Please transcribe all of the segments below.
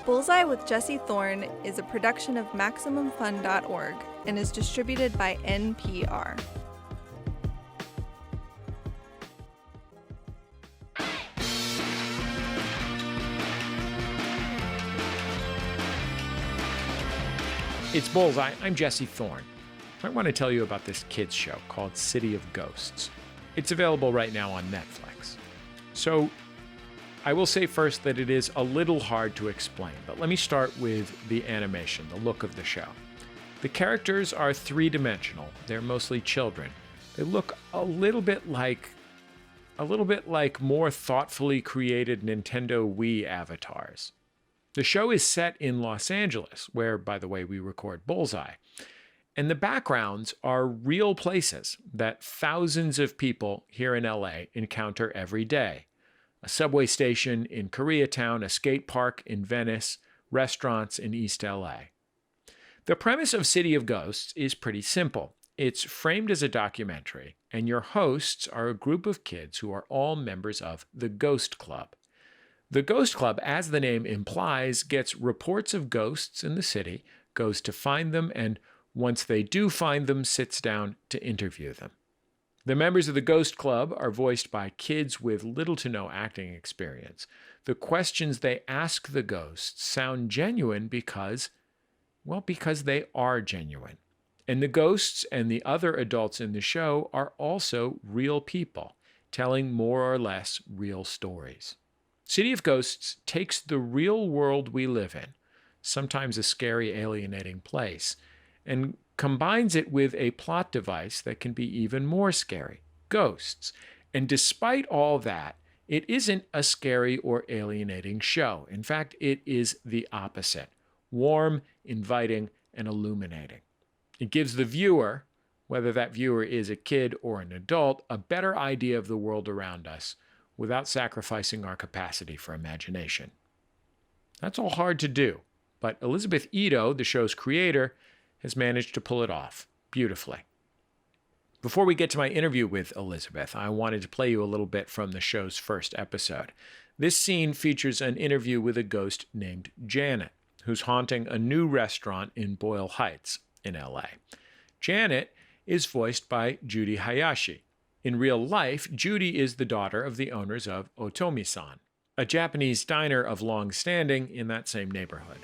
Bullseye with Jesse Thorn is a production of MaximumFun.org and is distributed by NPR. It's Bullseye. I'm Jesse Thorn. I want to tell you about this kids show called City of Ghosts. It's available right now on Netflix. So, I will say first that it is a little hard to explain, but let me start with the animation, the look of the show. The characters are three-dimensional. They're mostly children. They look a little bit like more thoughtfully created Nintendo Wii avatars. The show is set in Los Angeles, where, by the way, we record Bullseye. And the backgrounds are real places that thousands of people here in LA encounter every day. A subway station in Koreatown, a skate park in Venice, restaurants in East LA. The premise of City of Ghosts is pretty simple. It's framed as a documentary, and your hosts are a group of kids who are all members of the Ghost Club. The Ghost Club, as the name implies, gets reports of ghosts in the city, goes to find them, and once they do find them, sits down to interview them. The members of the Ghost Club are voiced by kids with little to no acting experience. The questions they ask the ghosts sound genuine because they are genuine. And the ghosts and the other adults in the show are also real people, telling more or less real stories. City of Ghosts takes the real world we live in, sometimes a scary, alienating place, and combines it with a plot device that can be even more scary, ghosts. And despite all that, it isn't a scary or alienating show. In fact, it is the opposite, warm, inviting, and illuminating. It gives the viewer, whether that viewer is a kid or an adult, a better idea of the world around us without sacrificing our capacity for imagination. That's all hard to do, but Elizabeth Ito, the show's creator, has managed to pull it off beautifully. Before we get to my interview with Elizabeth, I wanted to play you a little bit from the show's first episode. This scene features an interview with a ghost named Janet, who's haunting a new restaurant in Boyle Heights in LA. Janet is voiced by Judy Hayashi. In real life, Judy is the daughter of the owners of Otomi-san, a Japanese diner of long standing in that same neighborhood.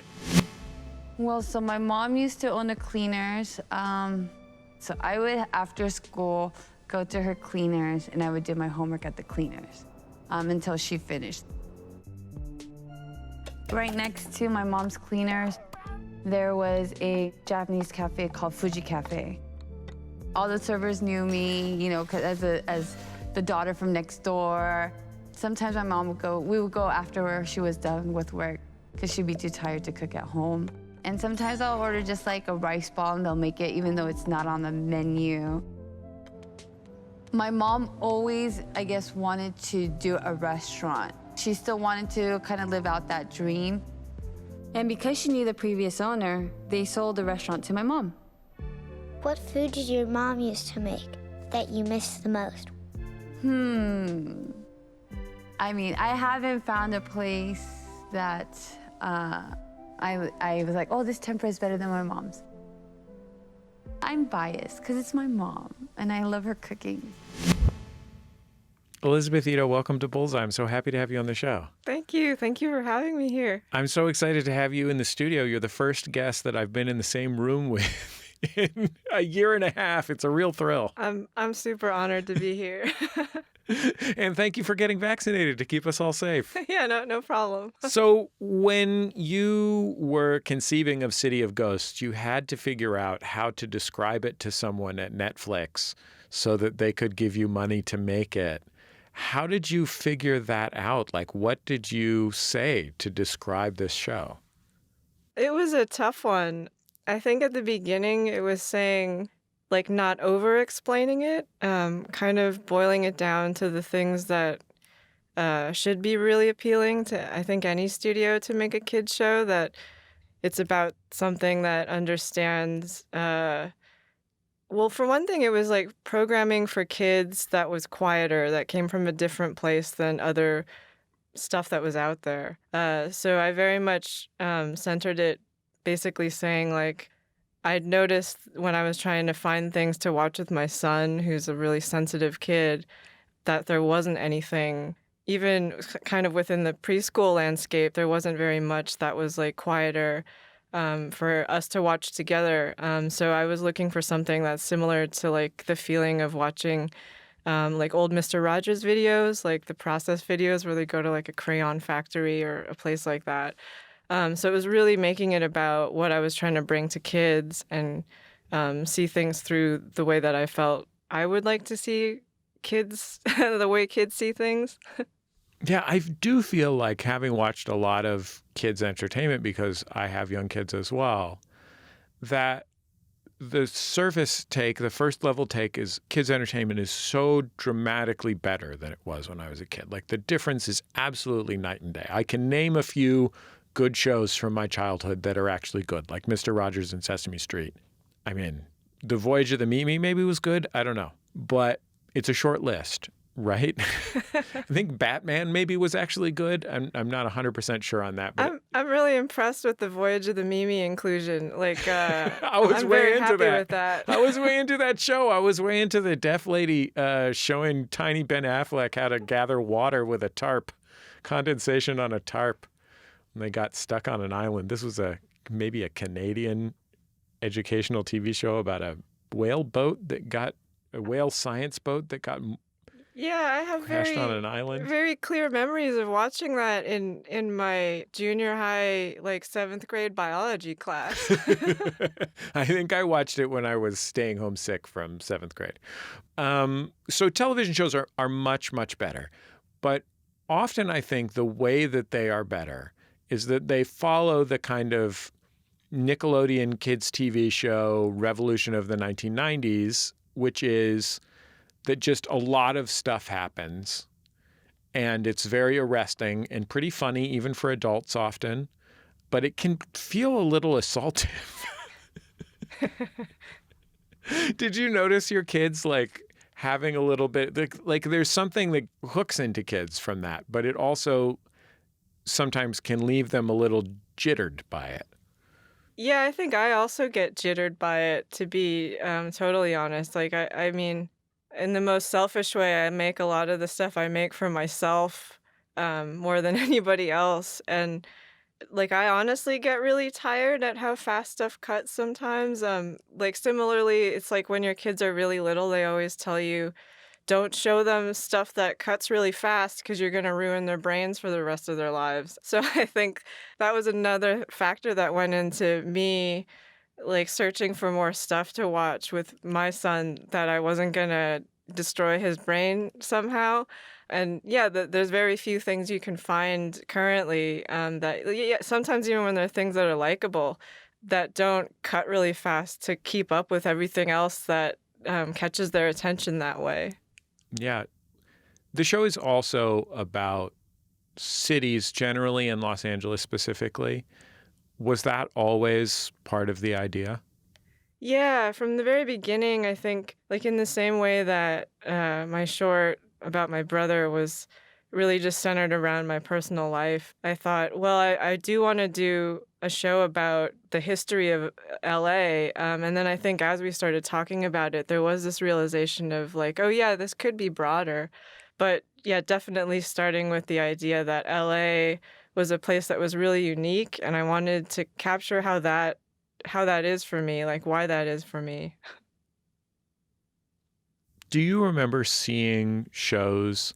Well, so my mom used to own a cleaners. So I would, after school, go to her cleaners, and I would do my homework at the cleaners until she finished. Right next to my mom's cleaners, there was a Japanese cafe called Fuji Cafe. All the servers knew me, you know, as the daughter from next door. Sometimes my mom we would go after she was done with work, because she'd be too tired to cook at home. And sometimes I'll order just like a rice ball and they'll make it even though it's not on the menu. My mom always, I guess, wanted to do a restaurant. She still wanted to kind of live out that dream. And because she knew the previous owner, they sold the restaurant to my mom. What food did your mom used to make that you miss the most? I mean, I haven't found a place that I was like, oh, this tempura is better than my mom's. I'm biased because it's my mom and I love her cooking. Elizabeth Ito, welcome to Bullseye. I'm so happy to have you on the show. Thank you. Thank you for having me here. I'm so excited to have you in the studio. You're the first guest that I've been in the same room with in a year and a half. It's a real thrill. I'm super honored to be here. And thank you for getting vaccinated to keep us all safe. Yeah, no problem. So when you were conceiving of City of Ghosts, you had to figure out how to describe it to someone at Netflix so that they could give you money to make it. How did you figure that out? Like, what did you say to describe this show? It was a tough one. I think at the beginning it was saying, like, not over-explaining it, kind of boiling it down to the things that should be really appealing to, I think, any studio to make a kid's show, that it's about something that understands, well, for one thing, it was like programming for kids that was quieter, that came from a different place than other stuff that was out there. So I very much centered it basically saying, like, I'd noticed when I was trying to find things to watch with my son, who's a really sensitive kid, that there wasn't anything, even kind of within the preschool landscape, there wasn't very much that was like quieter for us to watch together. So I was looking for something that's similar to like the feeling of watching like old Mr. Rogers videos, like the process videos where they go to like a crayon factory or a place like that. So it was really making it about what I was trying to bring to kids and see things through the way that I felt I would like to see kids, the way kids see things. Yeah, I do feel like, having watched a lot of kids' entertainment, because I have young kids as well, that the surface take, the first level take, is kids' entertainment is so dramatically better than it was when I was a kid. Like, the difference is absolutely night and day. I can name a few good shows from my childhood that are actually good, like Mr. Rogers and Sesame Street. I mean, The Voyage of the Mimi maybe was good. I don't know. But it's a short list, right? I think Batman maybe was actually good. I'm not 100% sure on that. But I'm really impressed with the Voyage of the Mimi inclusion. Like, I was I'm way very into happy that. with that. I was way into that show. I was way into the deaf lady showing tiny Ben Affleck how to gather water with a tarp, condensation on a tarp. And they got stuck on an island. This was maybe a Canadian educational TV show about a whale science boat that got Yeah, I have crashed on an island. very clear memories of watching that in my junior high, like 7th grade biology class. I think I watched it when I was staying home sick from 7th grade. So television shows are much, much better. But often I think the way that they are better is that they follow the kind of Nickelodeon kids TV show revolution of the 1990s, which is that just a lot of stuff happens and it's very arresting and pretty funny, even for adults often, but it can feel a little assaultive. Did you notice your kids like having a little bit, like there's something that hooks into kids from that, but it also sometimes can leave them a little jittered by it? Yeah, I think I also get jittered by it, to be totally honest. Like, I mean, in the most selfish way, I make a lot of the stuff I make for myself more than anybody else. And like, I honestly get really tired at how fast stuff cuts sometimes. Like, similarly, it's like when your kids are really little, they always tell you, don't show them stuff that cuts really fast because you're going to ruin their brains for the rest of their lives. So I think that was another factor that went into me like searching for more stuff to watch with my son, that I wasn't going to destroy his brain somehow. And yeah, there's very few things you can find currently that, yeah, sometimes even when there are things that are likable, that don't cut really fast to keep up with everything else that catches their attention that way. Yeah. The show is also about cities generally, and Los Angeles specifically. Was that always part of the idea? Yeah, from the very beginning, I think, like in the same way that my short about my brother was really just centered around my personal life, I thought, well, I do want to do a show about the history of LA. And then I think as we started talking about it, there was this realization of like, oh yeah, this could be broader. But yeah, definitely starting with the idea that LA was a place that was really unique, and I wanted to capture how that is for me, like why that is for me. Do you remember seeing shows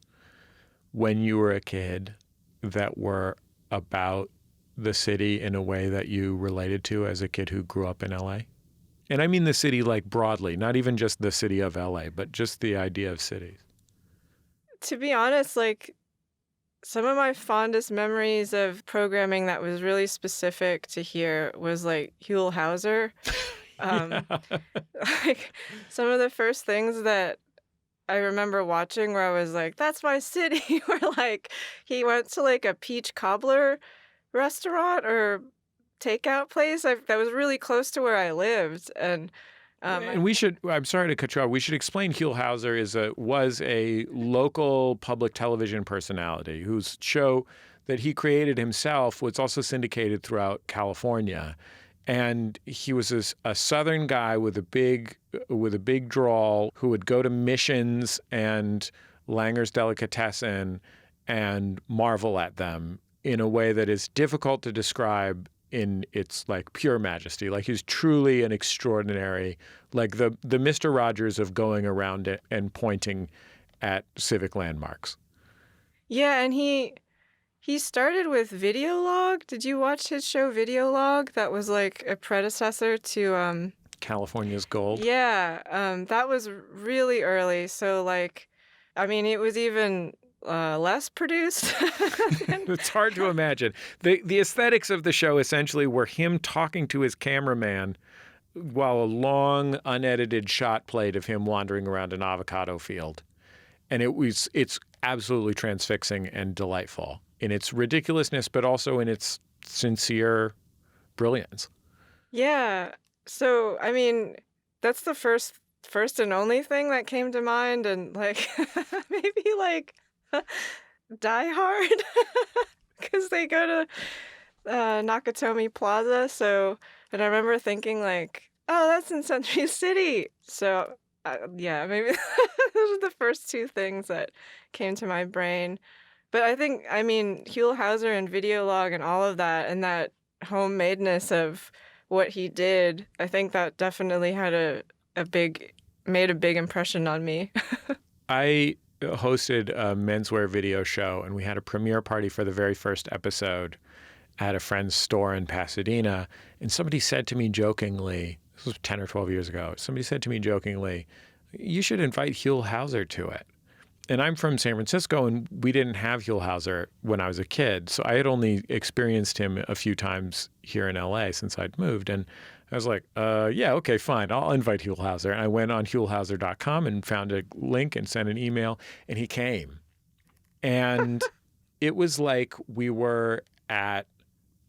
when you were a kid that were about the city in a way that you related to as a kid who grew up in LA? And I mean the city like broadly, not even just the city of LA, but just the idea of cities. To be honest, like some of my fondest memories of programming that was really specific to here was like Healhauser. Um, like some of the first things that I remember watching where I was like, that's my city. Where like he went to like a peach cobbler restaurant or takeout place that was really close to where I lived. And And I'm sorry to cut you off. We should explain Healhauser was a local public television personality whose show that he created himself was also syndicated throughout California. And he was a Southern guy with a big drawl who would go to Missions and Langer's Delicatessen and marvel at them in a way that is difficult to describe in its like pure majesty. Like he's truly an extraordinary, like the Mr. Rogers of going around it and pointing at civic landmarks. Yeah, and he started with Videolog. Did you watch his show Videolog? That was like a predecessor to California's Gold. Yeah, that was really early. So like, I mean, it was even less produced. It's hard to imagine. The aesthetics of the show essentially were him talking to his cameraman while a long, unedited shot played of him wandering around an avocado field. And it's absolutely transfixing and delightful in its ridiculousness, but also in its sincere brilliance. Yeah. So, I mean, that's the first and only thing that came to mind, and like maybe like Die Hard because they go to Nakatomi Plaza. So, and I remember thinking like, oh, that's in Century City. So, yeah, maybe those are the first two things that came to my brain. But I mean, Healhauser and Videolog and all of that and that homemadeness of what he did, I think that definitely had made a big impression on me. I hosted a menswear video show, and we had a premiere party for the very first episode at a friend's store in Pasadena. And somebody said to me jokingly, this was 10 or 12 years ago, somebody said to me jokingly, you should invite Healhauser to it. And I'm from San Francisco, and we didn't have Healhauser when I was a kid. So I had only experienced him a few times here in LA since I'd moved. And I was like, yeah, okay, fine. I'll invite Healhauser. And I went on Healhauser.com and found a link and sent an email, and he came. And it was like we were at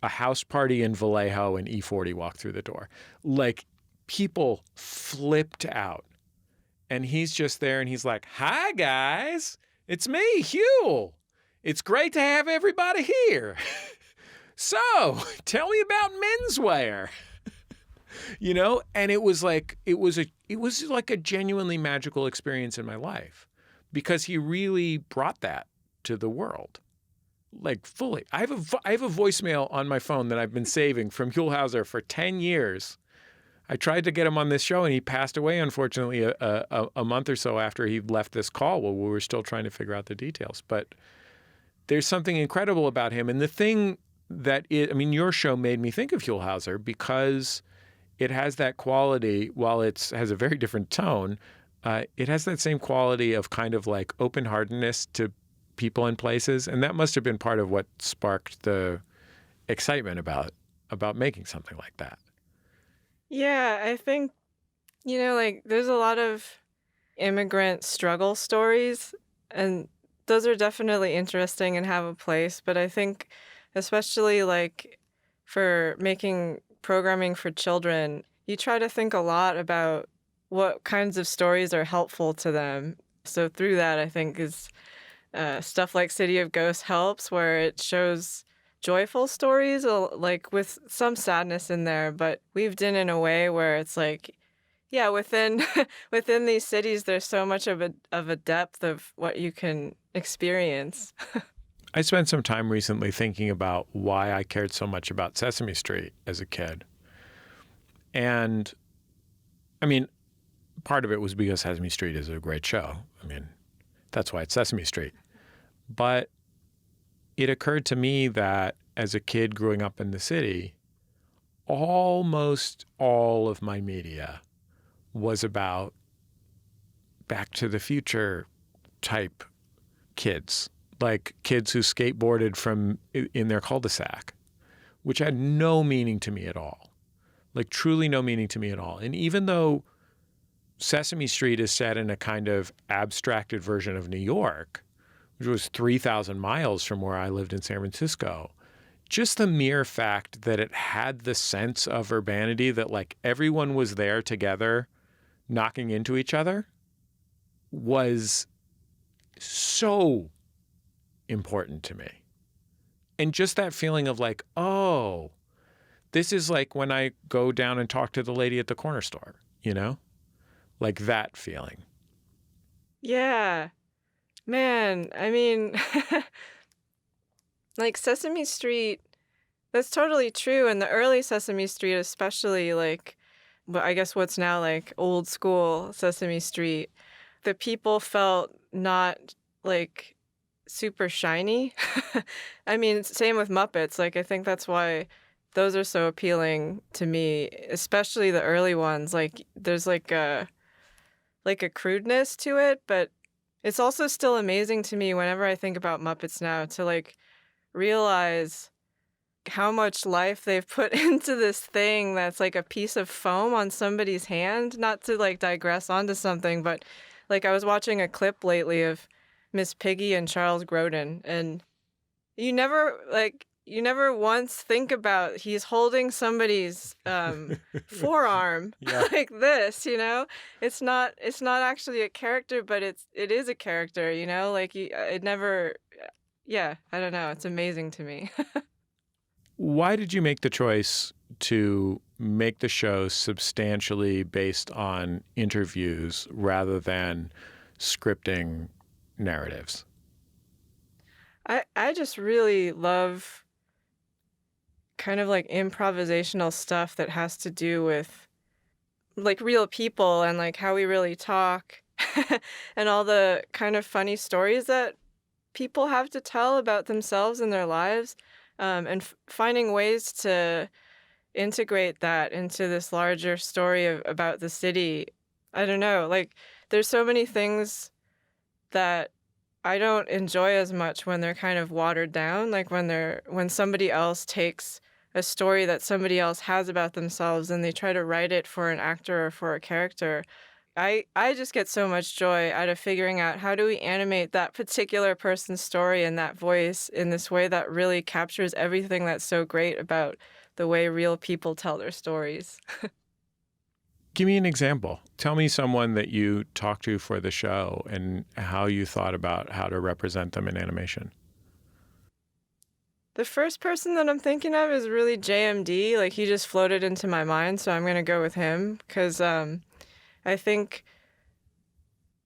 a house party in Vallejo and E40 walked through the door. Like people flipped out. And he's just there and he's like, hi, guys. It's me, Hugh. It's great to have everybody here. So tell me about menswear. You know, and it was like a genuinely magical experience in my life because he really brought that to the world, like fully. I have a voicemail on my phone that I've been saving from Healhauser for 10 years. I tried to get him on this show, and he passed away, unfortunately, a month or so after he left this call while we were still trying to figure out the details. But there's something incredible about him. And the thing your show made me think of Healhauser because it has that quality, while it has a very different tone, it has that same quality of kind of like open-heartedness to people and places. And that must have been part of what sparked the excitement about making something like that. Yeah, I think, like there's a lot of immigrant struggle stories, and those are definitely interesting and have a place. But I think especially like for making programming for children, you try to think a lot about what kinds of stories are helpful to them. So through that, I think is stuff like City of Ghosts helps, where it shows joyful stories, like with some sadness in there, but weaved in a way where it's like, yeah, within these cities, there's so much of a depth of what you can experience. I spent some time recently thinking about why I cared so much about Sesame Street as a kid. And I mean, part of it was because Sesame Street is a great show. I mean, that's why it's Sesame Street. But it occurred to me that as a kid growing up in the city, almost all of my media was about Back to the Future type kids, like kids who skateboarded from in their cul-de-sac, which had no meaning to me at all, like truly no meaning to me at all. And even though Sesame Street is set in a kind of abstracted version of New York, which was 3,000 miles from where I lived in San Francisco, just the mere fact that it had the sense of urbanity, that like everyone was there together knocking into each other was so important to me. And just that feeling of like, oh, this is like when I go down and talk to the lady at the corner store, you know? Like that feeling. Yeah. Man, I mean, like Sesame Street, that's totally true. And the early Sesame Street, especially like, I guess what's now like old school Sesame Street, the people felt not like super shiny. I mean, same with Muppets. Like, I think that's why those are so appealing to me, especially the early ones. Like, there's like a crudeness to it, but it's also still amazing to me whenever I think about Muppets now to like realize how much life they've put into this thing that's like a piece of foam on somebody's hand. Not to like digress onto something, but like I was watching a clip lately of Miss Piggy and Charles Grodin, and you never once think about he's holding somebody's forearm like this, you know? It's not actually a character, but it is a character, you know? Like it never, yeah, I don't know. It's amazing to me. Why did you make the choice to make the show substantially based on interviews rather than scripting narratives? I just really love kind of like improvisational stuff that has to do with like real people and like how we really talk and all the kind of funny stories that people have to tell about themselves and their lives, and finding ways to integrate that into this larger story about the city. I don't know, like there's so many things that I don't enjoy as much when they're kind of watered down, like when somebody else takes a story that somebody else has about themselves and they try to write it for an actor or for a character. I just get so much joy out of figuring out how do we animate that particular person's story and that voice in this way that really captures everything that's so great about the way real people tell their stories. Give me an example. Tell me someone that you talked to for the show and how you thought about how to represent them in animation. The first person that I'm thinking of is really JMD. Like, he just floated into my mind, so I'm going to go with him because I think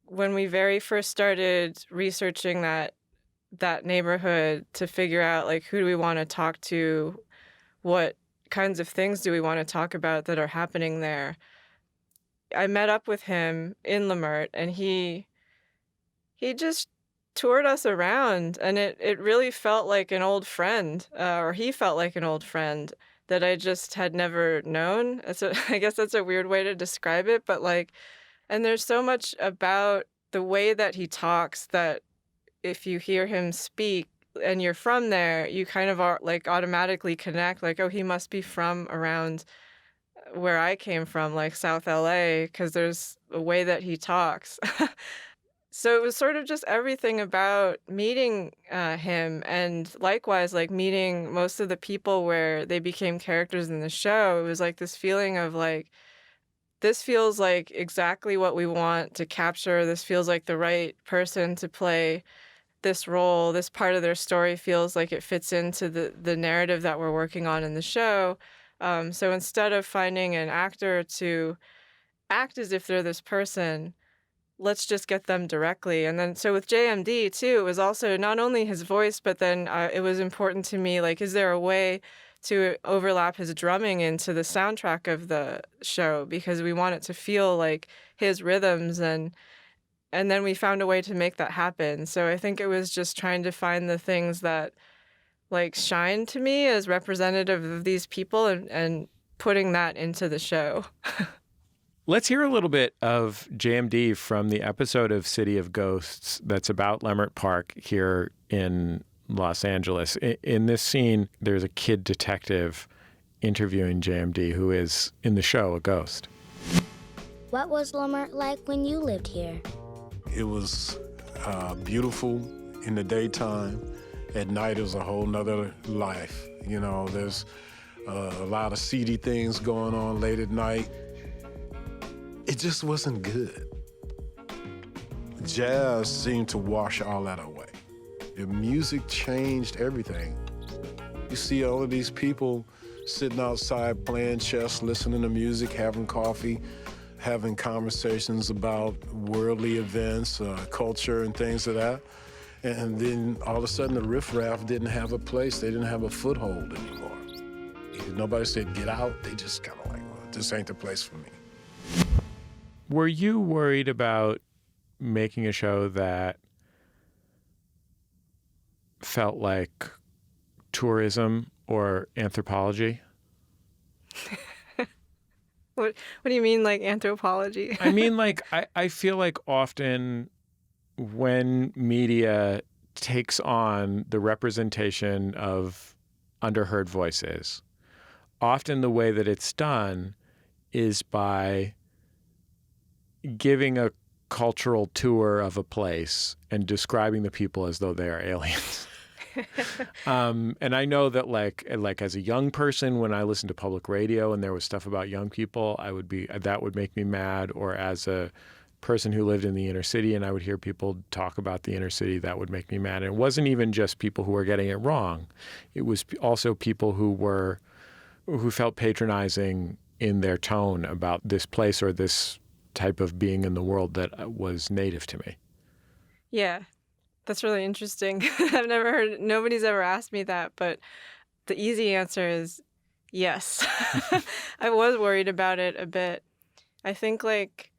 when we very first started researching that neighborhood to figure out, like, who do we want to talk to, what kinds of things do we want to talk about that are happening there, I met up with him in Lemert, and he just toured us around, and it really felt like an old friend, or he felt like an old friend that I just had never known. I guess that's a weird way to describe it, but like, and there's so much about the way that he talks that if you hear him speak and you're from there, you kind of are like automatically connect, like, oh, he must be from around where I came from, like South LA, because there's a way that he talks. So it was sort of just everything about meeting him, and likewise, like meeting most of the people where they became characters in the show. It was like this feeling of like, this feels like exactly what we want to capture. This feels like the right person to play this role. This part of their story feels like it fits into the narrative that we're working on in the show. So instead of finding an actor to act as if they're this person, let's just get them directly. And then, so with JMD too, it was also not only his voice, but then it was important to me, like, is there a way to overlap his drumming into the soundtrack of the show? Because we want it to feel like his rhythms, and then we found a way to make that happen. So I think it was just trying to find the things that like shine to me as representative of these people and putting that into the show. Let's hear a little bit of JMD from the episode of City of Ghosts that's about Lemert Park here in Los Angeles. In this scene, there's a kid detective interviewing JMD, who is in the show a ghost. What was Lemert like when you lived here? It was beautiful in the daytime. At night, it was a whole nother life. You know, there's a lot of seedy things going on late at night. it just wasn't good. Jazz seemed to wash all that away. The music changed everything. You see all of these people sitting outside playing chess, listening to music, having coffee, having conversations about worldly events, culture, and things of that. And then all of a sudden the riffraff didn't have a place. They didn't have a foothold anymore. Nobody said, get out. They just kind of like, well, this ain't the place for me. Were you worried about making a show that felt like tourism or anthropology? What do you mean, like anthropology? I mean, like, I feel like often when media takes on the representation of underheard voices, often the way that it's done is by giving a cultural tour of a place and describing the people as though they are aliens. And I know that like as a young person, when I listened to public radio and there was stuff about young people, that would make me mad. Or as a person who lived in the inner city and I would hear people talk about the inner city, that would make me mad. And it wasn't even just people who were getting it wrong. It was also people who felt patronizing in their tone about this place or this type of being in the world that was native to me. Yeah, that's really interesting. Nobody's ever asked me that, but the easy answer is yes. I was worried about it a bit. I think like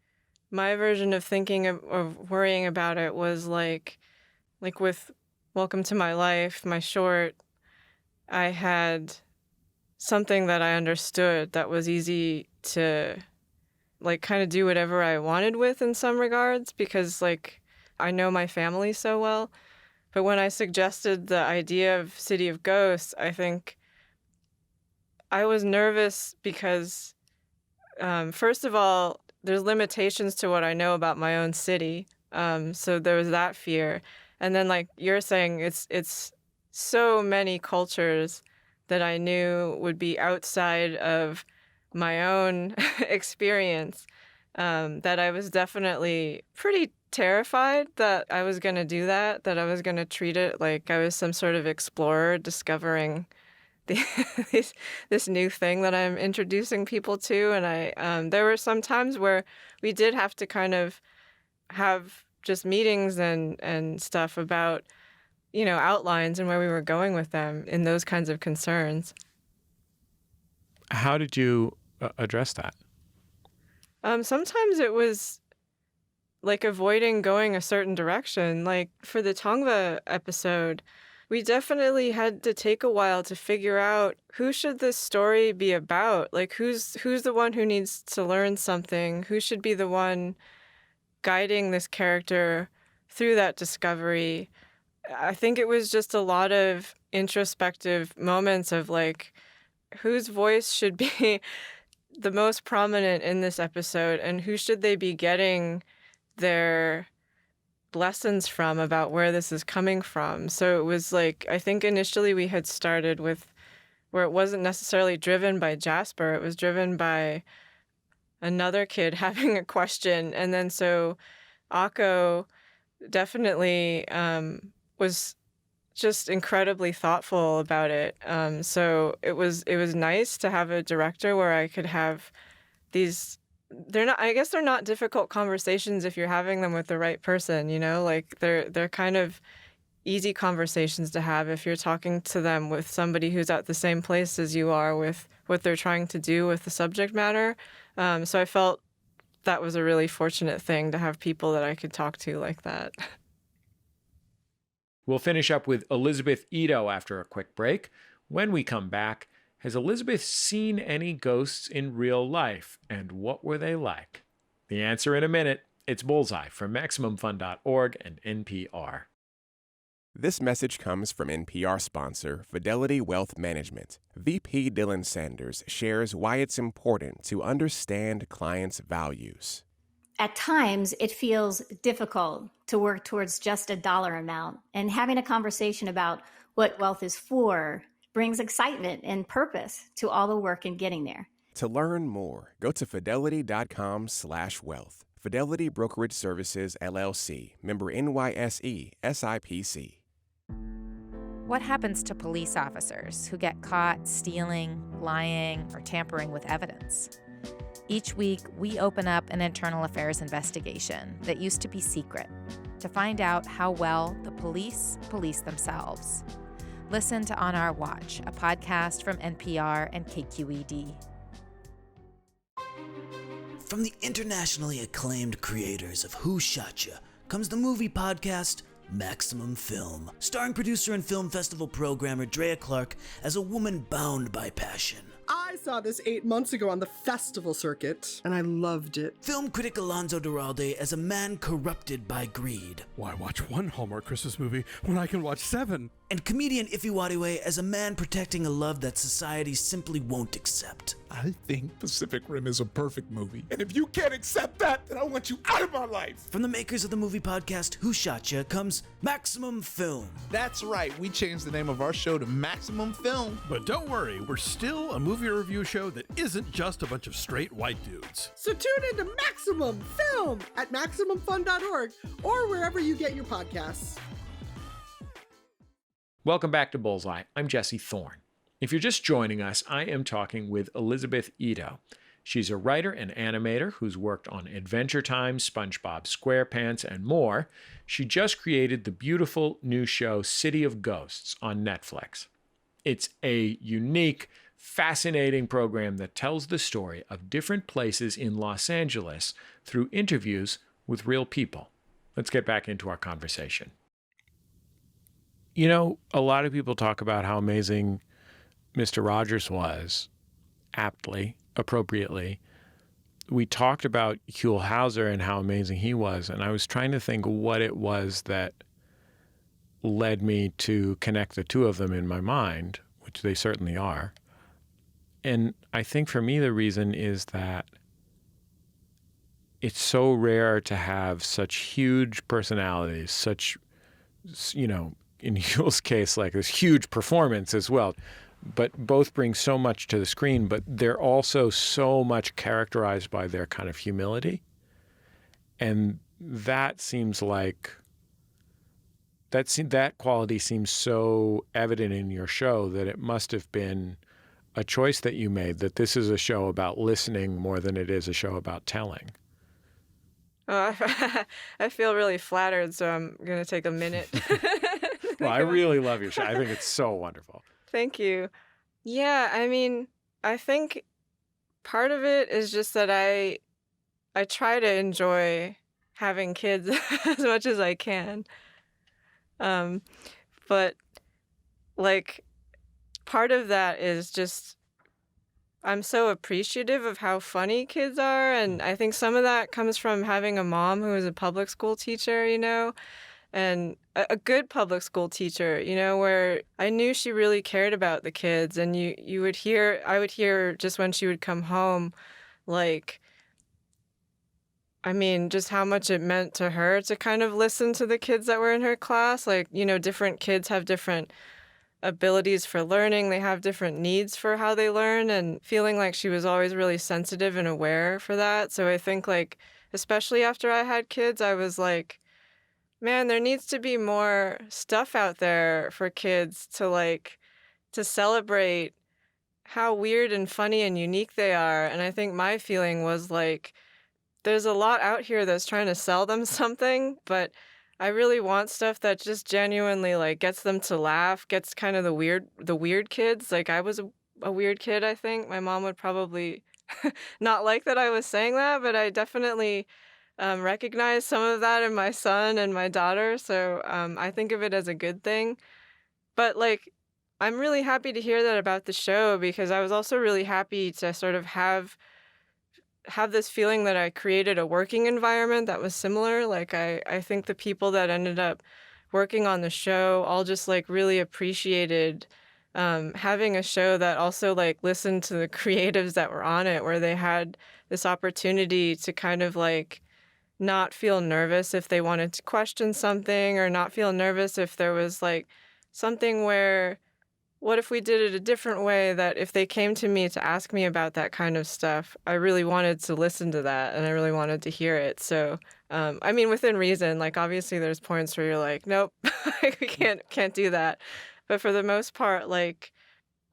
my version of thinking of worrying about it was like with Welcome to My Life, my short, I had something that I understood that was easy to like kind of do whatever I wanted with in some regards, because like I know my family so well. But when I suggested the idea of City of Ghosts, I think I was nervous because first of all, there's limitations to what I know about my own city. So there was that fear. And then like you're saying, it's so many cultures that I knew would be outside of my own experience, that I was definitely pretty terrified that I was going to do that I was going to treat it like I was some sort of explorer discovering this new thing that I'm introducing people to. And there were some times where we did have to kind of have just meetings and stuff about, outlines and where we were going with them in those kinds of concerns. How did you address that? Sometimes it was like avoiding going a certain direction. Like for the Tongva episode, we definitely had to take a while to figure out who should this story be about. Like who's the one who needs to learn something? Who should be the one guiding this character through that discovery? I think it was just a lot of introspective moments of like, whose voice should be the most prominent in this episode and who should they be getting their lessons from about where this is coming from. So it was like, I think initially we had started with where it wasn't necessarily driven by Jasper, it was driven by another kid having a question. And then so Akko definitely was just incredibly thoughtful about it. So it was nice to have a director where I could have these. I guess they're not difficult conversations if you're having them with the right person. Like they're kind of easy conversations to have if you're talking to them with somebody who's at the same place as you are with what they're trying to do with the subject matter. So I felt that was a really fortunate thing to have people that I could talk to like that. We'll finish up with Elizabeth Ito after a quick break. When we come back, has Elizabeth seen any ghosts in real life, and what were they like? The answer in a minute. It's Bullseye from MaximumFun.org and NPR. This message comes from NPR sponsor Fidelity Wealth Management. VP Dylan Sanders shares why it's important to understand clients' values. At times, it feels difficult to work towards just a dollar amount, and having a conversation about what wealth is for brings excitement and purpose to all the work in getting there. To learn more, go to fidelity.com/wealth. Fidelity Brokerage Services, LLC, member NYSE, SIPC. What happens to police officers who get caught stealing, lying, or tampering with evidence? Each week, we open up an internal affairs investigation that used to be secret to find out how well the police police themselves. Listen to On Our Watch, a podcast from NPR and KQED. From the internationally acclaimed creators of Who Shot Ya comes the movie podcast Maximum Film, starring producer and film festival programmer Drea Clark as a woman bound by passion. I saw this 8 months ago on the festival circuit, and I loved it. Film critic Alonso Duralde as a man corrupted by greed. Why watch one Hallmark Christmas movie when I can watch 7? And comedian Ife Wadiwe as a man protecting a love that society simply won't accept. I think Pacific Rim is a perfect movie. And if you can't accept that, then I want you out of my life. From the makers of the movie podcast Who Shot Ya comes Maximum Film. That's right. We changed the name of our show to Maximum Film. But don't worry, we're still a movie review show that isn't just a bunch of straight white dudes. So tune into Maximum Film at MaximumFun.org or wherever you get your podcasts. Welcome back to Bullseye. I'm Jesse Thorn. If you're just joining us, I am talking with Elizabeth Ito. She's a writer and animator who's worked on Adventure Time, SpongeBob SquarePants, and more. She just created the beautiful new show City of Ghosts on Netflix. It's a unique, fascinating program that tells the story of different places in Los Angeles through interviews with real people. Let's get back into our conversation. You know, a lot of people talk about how amazing Mr. Rogers was, aptly, appropriately. We talked about Healhauser and how amazing he was, and I was trying to think what it was that led me to connect the two of them in my mind, which they certainly are. And I think for me the reason is that it's so rare to have such huge personalities, such, you know, in Huel's case, like this huge performance as well, but both bring so much to the screen, but they're also so much characterized by their kind of humility. And that seems like, that quality seems so evident in your show that it must have been a choice that you made, that this is a show about listening more than it is a show about telling. Oh, I feel really flattered, so I'm going to take a minute. Well, I really love your show. I think it's so wonderful. Thank you. Yeah, I mean, I think part of it is just that I try to enjoy having kids as much as I can. But like part of that is just I'm so appreciative of how funny kids are, and I think some of that comes from having a mom who is a public school teacher, you know, and a good public school teacher, you know, where I knew she really cared about the kids, and I would hear just when she would come home, like, I mean, just how much it meant to her to kind of listen to the kids that were in her class. Like, you know, different kids have different abilities for learning. They have different needs for how they learn, and feeling like she was always really sensitive and aware for that. So I think, like, especially after I had kids, I was like, man, there needs to be more stuff out there for kids to celebrate how weird and funny and unique they are. And I think my feeling was like, there's a lot out here that's trying to sell them something, but I really want stuff that just genuinely like gets them to laugh, gets kind of the weird kids. Like I was a weird kid, I think. My mom would probably not like that I was saying that, but I definitely recognize some of that in my son and my daughter. So I think of it as a good thing. But like, I'm really happy to hear that about the show, because I was also really happy to sort of have this feeling that I created a working environment that was similar. Like I think the people that ended up working on the show all just like really appreciated having a show that also like listened to the creatives that were on it, where they had this opportunity to kind of like not feel nervous if they wanted to question something, or not feel nervous if there was like something where what if we did it a different way, that if they came to me to ask me about that kind of stuff, I really wanted to listen to that and I really wanted to hear it. So, I mean, within reason, like obviously there's points where you're like, nope, we can't do that. But for the most part, like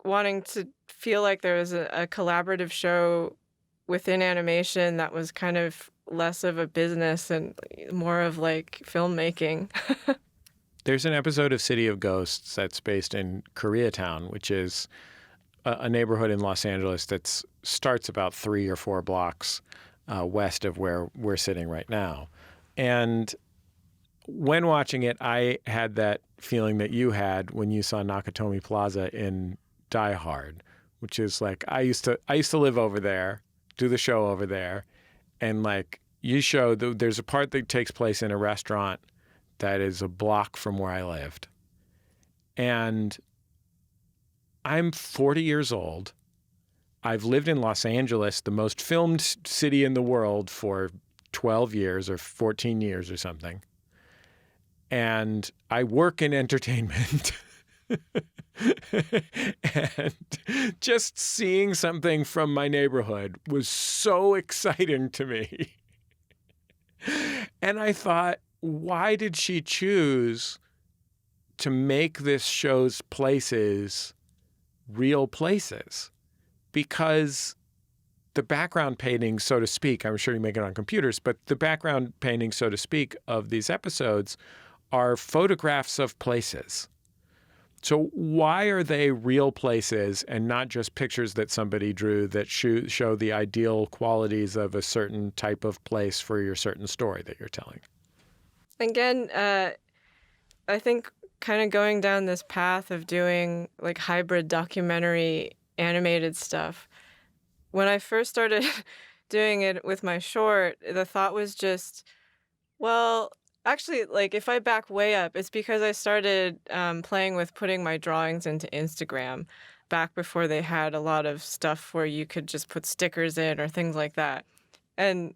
wanting to feel like there was a collaborative show within animation that was kind of less of a business and more of like filmmaking. There's an episode of City of Ghosts that's based in Koreatown, which is a neighborhood in Los Angeles that starts about 3 or 4 blocks west of where we're sitting right now. And when watching it, I had that feeling that you had when you saw Nakatomi Plaza in Die Hard, which is like I used to live over there, do the show over there, and like you show there's a part that takes place in a restaurant that is a block from where I lived. And I'm 40 years old. I've lived in Los Angeles, the most filmed city in the world, for 12 years or 14 years or something. And I work in entertainment. And just seeing something from my neighborhood was so exciting to me. And I thought, why did she choose to make this show's places real places? Because the background painting, so to speak, I'm sure you make it on computers, but the background painting, so to speak, of these episodes are photographs of places. So why are they real places and not just pictures that somebody drew that show the ideal qualities of a certain type of place for your certain story that you're telling? Again, I think kind of going down this path of doing like hybrid documentary animated stuff. When I first started doing it with my short, the thought was just, well, actually, like if I back way up, it's because I started playing with putting my drawings into Instagram back before they had a lot of stuff where you could just put stickers in or things like that. And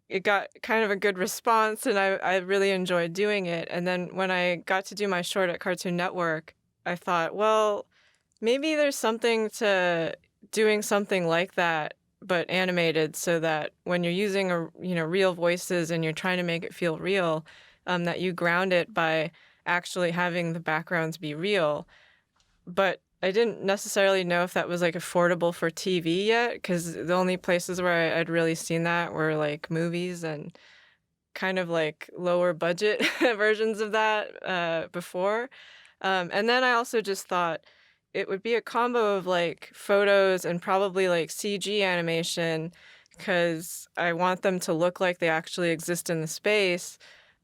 it got kind of a good response, and I really enjoyed doing it. And then when I got to do my short at Cartoon Network, I thought, well, maybe there's something to doing something like that, but animated, so that when you're using real voices and you're trying to make it feel real, that you ground it by actually having the backgrounds be real. But I didn't necessarily know if that was like affordable for TV yet, because the only places where I'd really seen that were like movies and kind of like lower budget versions of that before. And then I also just thought it would be a combo of like photos and probably like CG animation, because I want them to look like they actually exist in the space.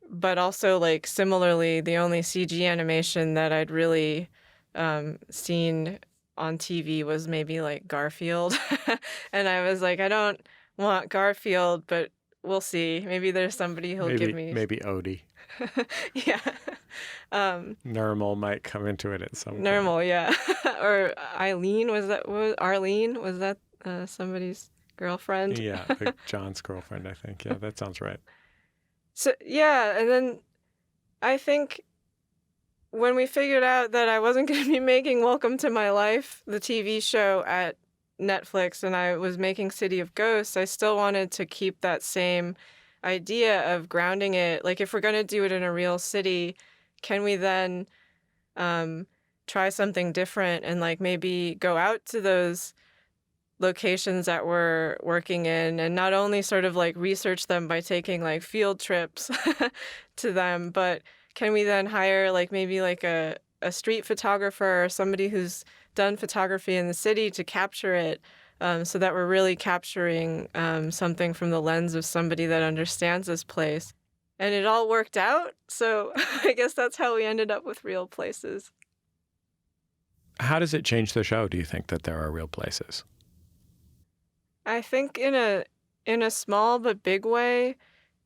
But also, like, similarly, the only CG animation that I'd really seen on TV was maybe like Garfield. And I was like, I don't want Garfield, but we'll see. Maybe there's somebody who'll give me. Maybe Odie. Yeah. Nermal might come into it at some point. Nermal, yeah. Or Eileen, was Arlene? Was that somebody's girlfriend? Yeah, John's girlfriend, I think. Yeah, that sounds right. So, yeah, and then I think when we figured out that I wasn't going to be making Welcome to My Life, the TV show, at Netflix, and I was making City of Ghosts, I still wanted to keep that same idea of grounding it. Like, if we're going to do it in a real city, can we then try something different and, like, maybe go out to those locations that we're working in, and not only sort of like research them by taking like field trips to them, but can we then hire like maybe like a street photographer or somebody who's done photography in the city to capture it, so that we're really capturing something from the lens of somebody that understands this place. And it all worked out, so I guess that's how we ended up with Real Places. How does it change the show, do you think, that there are real places? I think in a small but big way,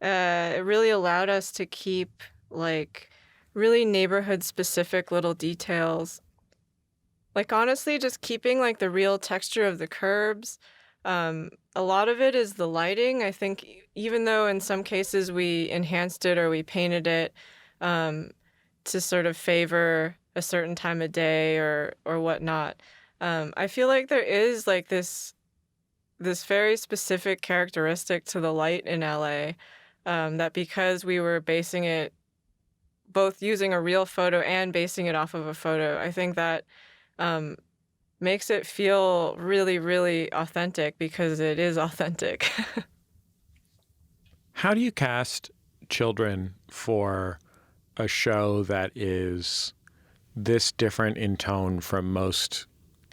it really allowed us to keep like really neighborhood specific little details. Like honestly, just keeping like the real texture of the curbs. A lot of it is the lighting. I think even though in some cases we enhanced it or we painted it to sort of favor a certain time of day or whatnot. I feel like there is like this very specific characteristic to the light in LA, that because we were basing it both using a real photo and basing it off of a photo, I think that makes it feel really, really authentic because it is authentic. How do you cast children for a show that is this different in tone from most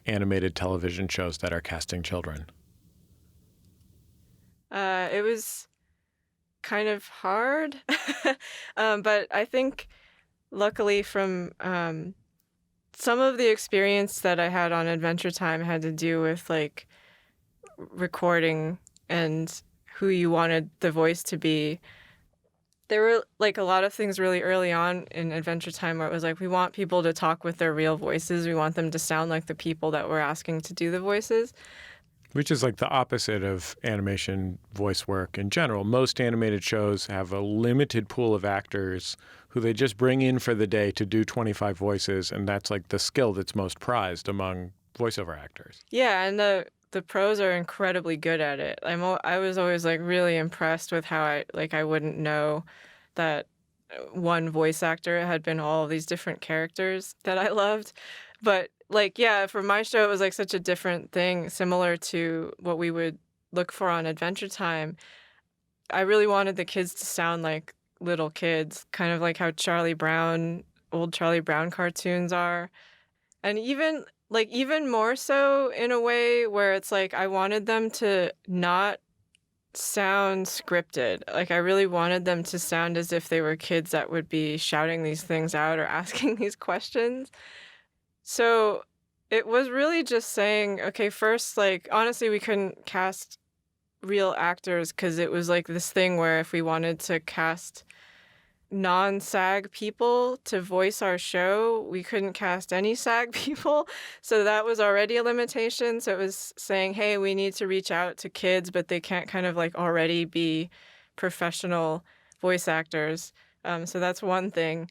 animated television shows that are casting children? It was kind of hard, but I think luckily from some of the experience that I had on Adventure Time had to do with like recording and who you wanted the voice to be. There were like a lot of things really early on in Adventure Time where it was like, we want people to talk with their real voices. We want them to sound like the people that we're asking to do the voices. Which is like the opposite of animation voice work in general. Most animated shows have a limited pool of actors who they just bring in for the day to do 25 voices, and that's like the skill that's most prized among voiceover actors. Yeah, and the pros are incredibly good at it. I was always like really impressed with how I wouldn't know that one voice actor had been all of these different characters that I loved. But like, yeah, for my show, it was like such a different thing, similar to what we would look for on Adventure Time. I really wanted the kids to sound like little kids, kind of like how old Charlie Brown cartoons are. And even more so in a way where it's like I wanted them to not sound scripted. Like I really wanted them to sound as if they were kids that would be shouting these things out or asking these questions. So it was really just saying, okay, first, like, honestly, we couldn't cast real actors because it was like this thing where if we wanted to cast non-SAG people to voice our show, we couldn't cast any SAG people. So that was already a limitation. So it was saying, hey, we need to reach out to kids, but they can't kind of like already be professional voice actors. So that's one thing.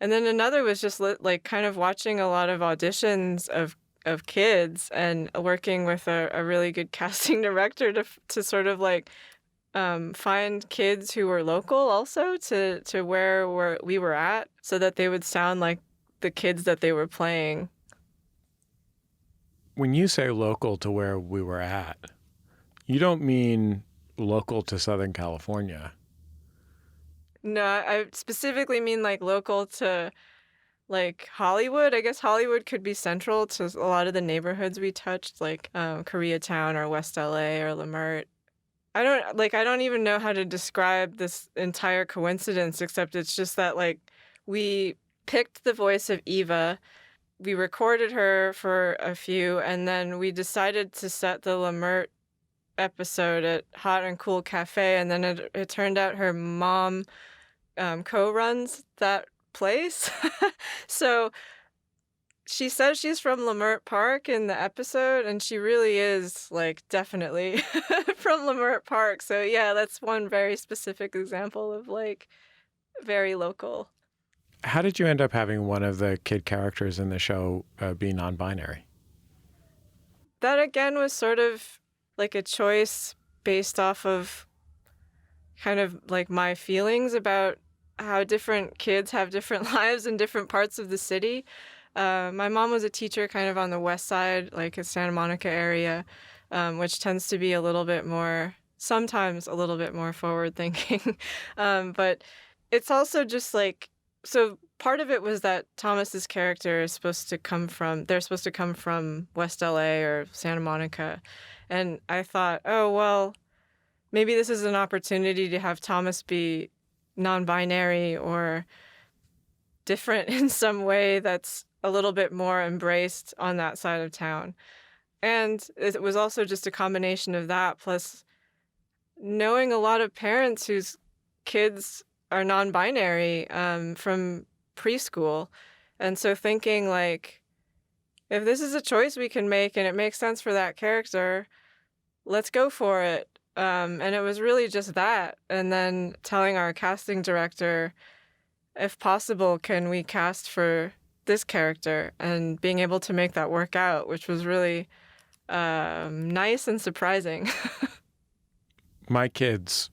And then another was just like kind of watching a lot of auditions of kids and working with a really good casting director to sort of like find kids who were local also to where we were at so that they would sound like the kids that they were playing. When you say local to where we were at, you don't mean local to Southern California. No, I specifically mean like local to like Hollywood. I guess Hollywood could be central to a lot of the neighborhoods we touched, like Koreatown or West LA or Leimert. I don't even know how to describe this entire coincidence, except it's just that like we picked the voice of Eva, we recorded her for a few, and then we decided to set the Leimert episode at Hot and Cool Cafe, and then it turned out her mom co-runs that place. So she says she's from Leimert Park in the episode, and she really is like definitely from Leimert Park. So yeah, that's one very specific example of like very local. How did you end up having one of the kid characters in the show be non-binary? That again was sort of like a choice based off of kind of like my feelings about how different kids have different lives in different parts of the city. My mom was a teacher kind of on the west side, like in Santa Monica area, which tends to be sometimes a little bit more forward thinking. But it's also just like, so part of it was that Thomas's character is they're supposed to come from West LA or Santa Monica. And I thought, oh, well, maybe this is an opportunity to have Thomas be non-binary or different in some way that's a little bit more embraced on that side of town. And it was also just a combination of that, plus knowing a lot of parents whose kids are non-binary from preschool. And so thinking like, if this is a choice we can make and it makes sense for that character, let's go for it. And it was really just that. And then telling our casting director, if possible, can we cast for this character, and being able to make that work out, which was really nice and surprising. My kids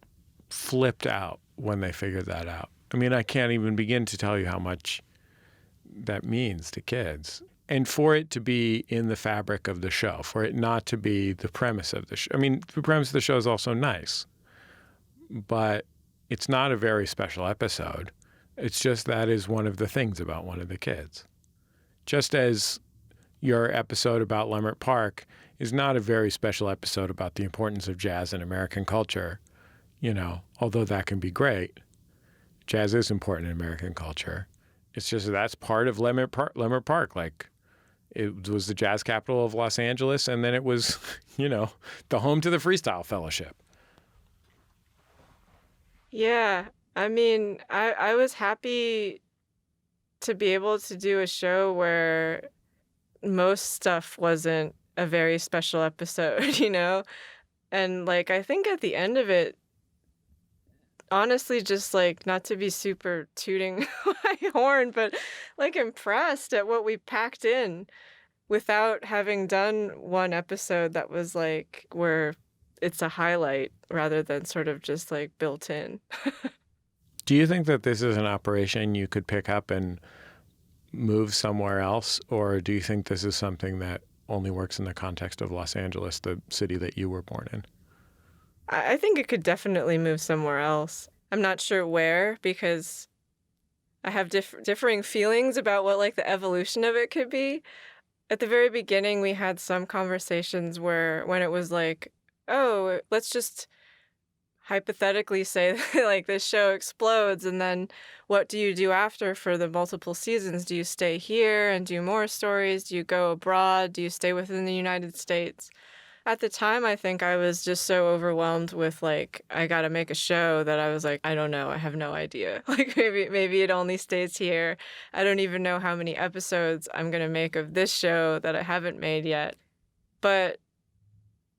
flipped out when they figured that out. I mean, I can't even begin to tell you how much that means to kids. And for it to be in the fabric of the show, for it not to be the premise of the show. I mean, the premise of the show is also nice, but it's not a very special episode. It's just that is one of the things about one of the kids. Just as your episode about Leimert Park is not a very special episode about the importance of jazz in American culture, you know, although that can be great. Jazz is important in American culture. It's just that's part of Leimert Park. Like, it was the jazz capital of Los Angeles, and then it was, you know, the home to the Freestyle Fellowship. Yeah, I mean, I was happy to be able to do a show where most stuff wasn't a very special episode, you know? And, like, I think at the end of it, honestly, just, like, not to be super tooting my horn, but, like, impressed at what we packed in without having done one episode that was, like, where it's a highlight rather than sort of just, like, built in. Do you think that this is an operation you could pick up and move somewhere else, or do you think this is something that only works in the context of Los Angeles, the city that you were born in? I think it could definitely move somewhere else. I'm not sure where, because I have differing feelings about what, like, the evolution of it could be. At the very beginning, we had some conversations where when it was like, oh, let's just hypothetically say that, like, this show explodes, and then what do you do after for the multiple seasons? Do you stay here and do more stories? Do you go abroad? Do you stay within the United States? At the time, I think I was just so overwhelmed with, like, I gotta make a show that I was like, I don't know, I have no idea. Like, maybe it only stays here. I don't even know how many episodes I'm gonna make of this show that I haven't made yet. But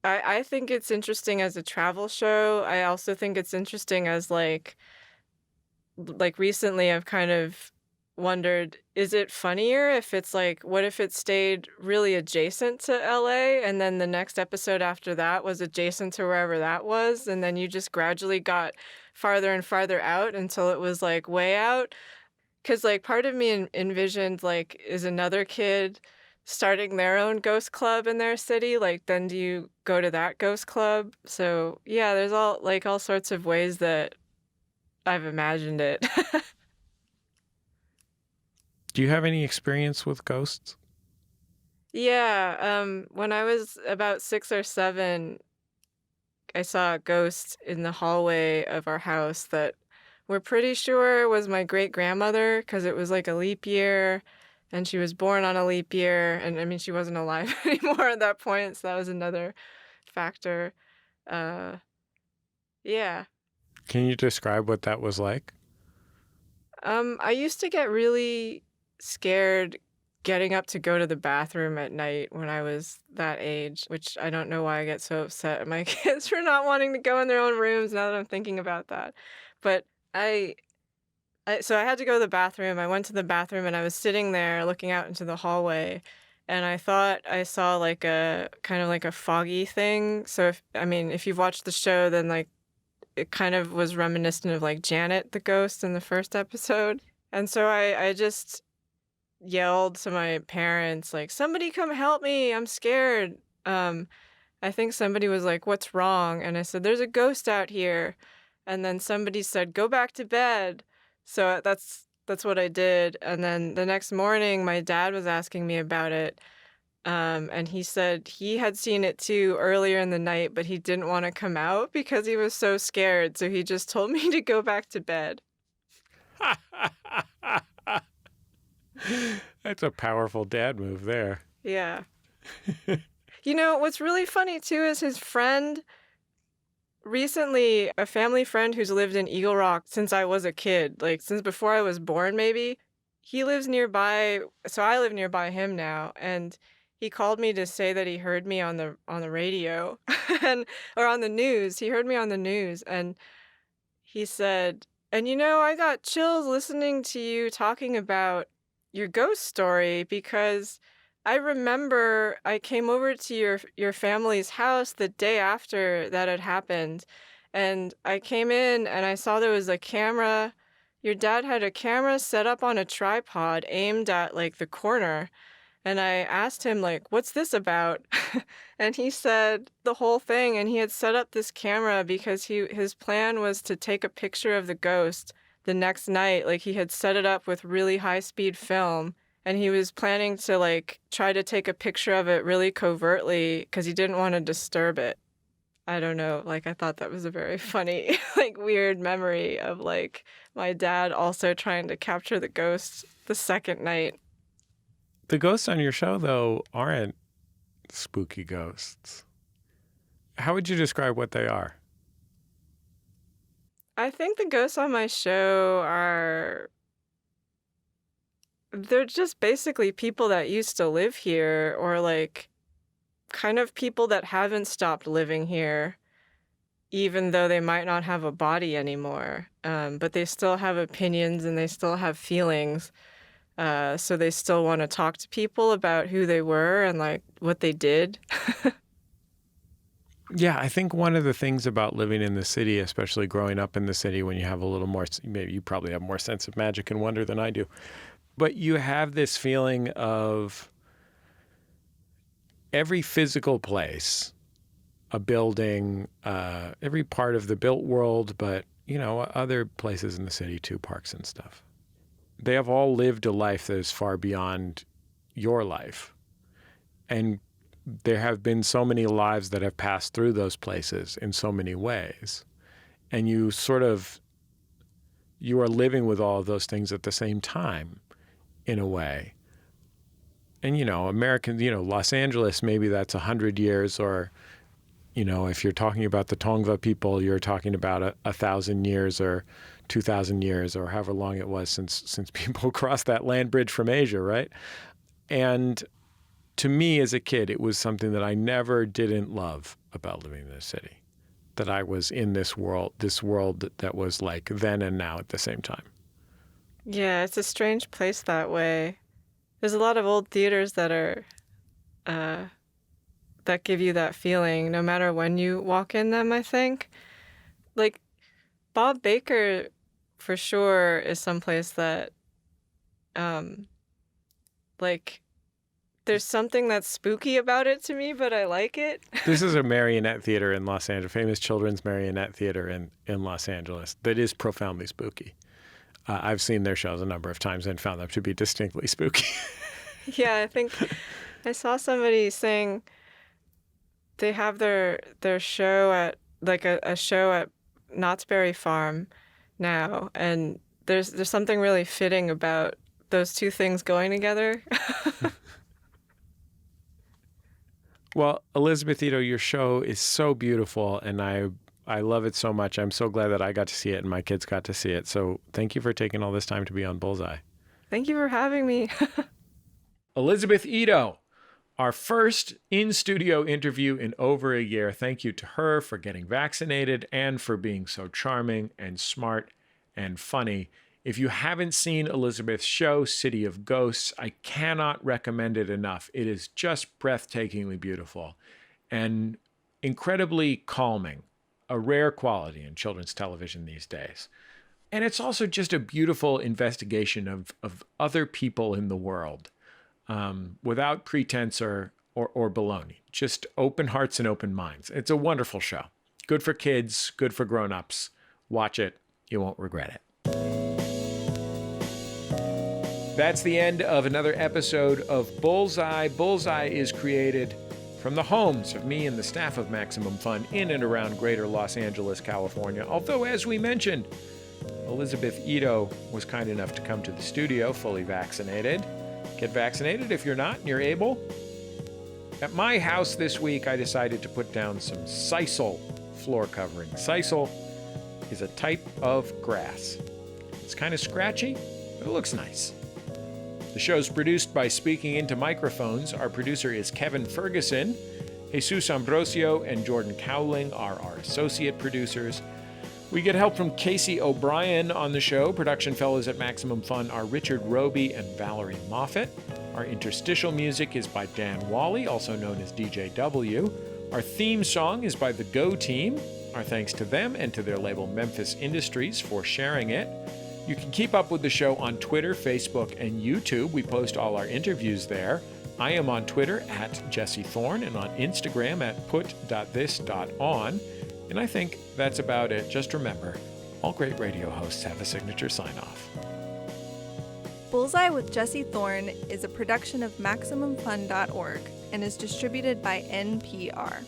I think it's interesting as a travel show. I also think it's interesting as, like recently I've kind of wondered, is it funnier if it's like, what if it stayed really adjacent to LA and then the next episode after that was adjacent to wherever that was, and then you just gradually got farther and farther out until it was, like, way out? Because, like, part of me envisioned, like, is another kid starting their own ghost club in their city? Like, then do you go to that ghost club? So yeah, there's all sorts of ways that I've imagined it. Do you have any experience with ghosts? Yeah, when I was about 6 or 7, I saw a ghost in the hallway of our house that we're pretty sure was my great-grandmother, because it was, like, a leap year, and she was born on a leap year, and, I mean, she wasn't alive anymore at that point, so that was another factor. Yeah. Can you describe what that was like? I used to get really scared getting up to go to the bathroom at night when I was that age, which I don't know why I get so upset at my kids for not wanting to go in their own rooms now that I'm thinking about that. But so I had to go to the bathroom. I went to the bathroom and I was sitting there looking out into the hallway, and I thought I saw, like, a kind of like a foggy thing. So if you've watched the show, then, like, it kind of was reminiscent of, like, Janet the ghost in the first episode. And so I just yelled to my parents, like, somebody come help me, I'm scared. I think somebody was like, what's wrong? And I said, there's a ghost out here. And then somebody said, go back to bed. So that's what I did. And then the next morning, my dad was asking me about it. And he said he had seen it too earlier in the night, but he didn't want to come out because he was so scared. So he just told me to go back to bed. That's a powerful dad move there. Yeah. You know, what's really funny too is his friend, recently, a family friend who's lived in Eagle Rock since I was a kid, like since before I was born maybe, he lives nearby, so I live nearby him now, and he called me to say that he heard me on the radio or on the news. He heard me on the news, and he said, and you know, I got chills listening to you talking about your ghost story because I remember I came over to your family's house the day after that had happened, and I came in and I saw there was a camera. Your dad had a camera set up on a tripod aimed at like the corner, and I asked him like, "What's this about?" And he said the whole thing, and he had set up this camera because his plan was to take a picture of the ghost the next night. Like he had set it up with really high-speed film, and he was planning to like try to take a picture of it really covertly because he didn't want to disturb it. I don't know, like I thought that was a very funny, like weird memory of like my dad also trying to capture the ghost the second night. The ghosts on your show, though, aren't spooky ghosts. How would you describe what they are? I think the ghosts on my show they're just basically people that used to live here, or like kind of people that haven't stopped living here, even though they might not have a body anymore. But they still have opinions and they still have feelings. So they still want to talk to people about who they were and like what they did. Yeah, I think one of the things about living in the city, especially growing up in the city when you have a little more, maybe you probably have more sense of magic and wonder than I do, but you have this feeling of every physical place, a building, every part of the built world, but, you know, other places in the city too, parks and stuff. They have all lived a life that is far beyond your life. And there have been so many lives that have passed through those places in so many ways. And you are living with all of those things at the same time, in a way. And, you know, Los Angeles, maybe that's 100 years, or, you know, if you're talking about the Tongva people, you're talking about 1,000 years or 2,000 years or however long it was since people crossed that land bridge from Asia, right? And to me as a kid, it was something that I never didn't love about living in the city, that I was in this world that was like then and now at the same time. Yeah, it's a strange place that way. There's a lot of old theaters that are that give you that feeling no matter when you walk in them, I think. Like Bob Baker for sure is someplace that like there's something that's spooky about it to me, but I like it. This is a marionette theater in Los Angeles, famous children's marionette theater in Los Angeles that is profoundly spooky. I've seen their shows a number of times and found them to be distinctly spooky. Yeah, I think I saw somebody saying they have their show at like a show at Knott's Berry Farm now, and there's something really fitting about those two things going together. Well, Elizabeth Ito, your show is so beautiful, and I love it so much. I'm so glad that I got to see it and my kids got to see it. So thank you for taking all this time to be on Bullseye. Thank you for having me. Elizabeth Ito, our first in-studio interview in over a year. Thank you to her for getting vaccinated and for being so charming and smart and funny. If you haven't seen Elizabeth's show, City of Ghosts, I cannot recommend it enough. It is just breathtakingly beautiful and incredibly calming, a rare quality in children's television these days. And it's also just a beautiful investigation of other people in the world, without pretense or baloney. Just open hearts and open minds. It's a wonderful show. Good for kids, good for grown-ups. Watch it. You won't regret it. That's the end of another episode of Bullseye. Bullseye is created from the homes of me and the staff of Maximum Fun in and around greater Los Angeles, California. Although, as we mentioned, Elizabeth Ito was kind enough to come to the studio fully vaccinated. Get vaccinated if you're not and you're able. At my house this week, I decided to put down some sisal floor covering. Sisal is a type of grass. It's kind of scratchy, but it looks nice. The show's produced by Speaking Into Microphones. Our producer is Kevin Ferguson. Jesus Ambrosio and Jordan Cowling are our associate producers. We get help from Casey O'Brien on the show. Production fellows at Maximum Fun are Richard Roby and Valerie Moffat. Our interstitial music is by Dan Wally, also known as DJW. Our theme song is by the Go Team. Our thanks to them and to their label Memphis Industries for sharing it. You can keep up with the show on Twitter, Facebook, and YouTube. We post all our interviews there. I am on Twitter at Jesse Thorn and on Instagram at put.this.on. And I think that's about it. Just remember, all great radio hosts have a signature sign-off. Bullseye with Jesse Thorn is a production of MaximumFun.org and is distributed by NPR.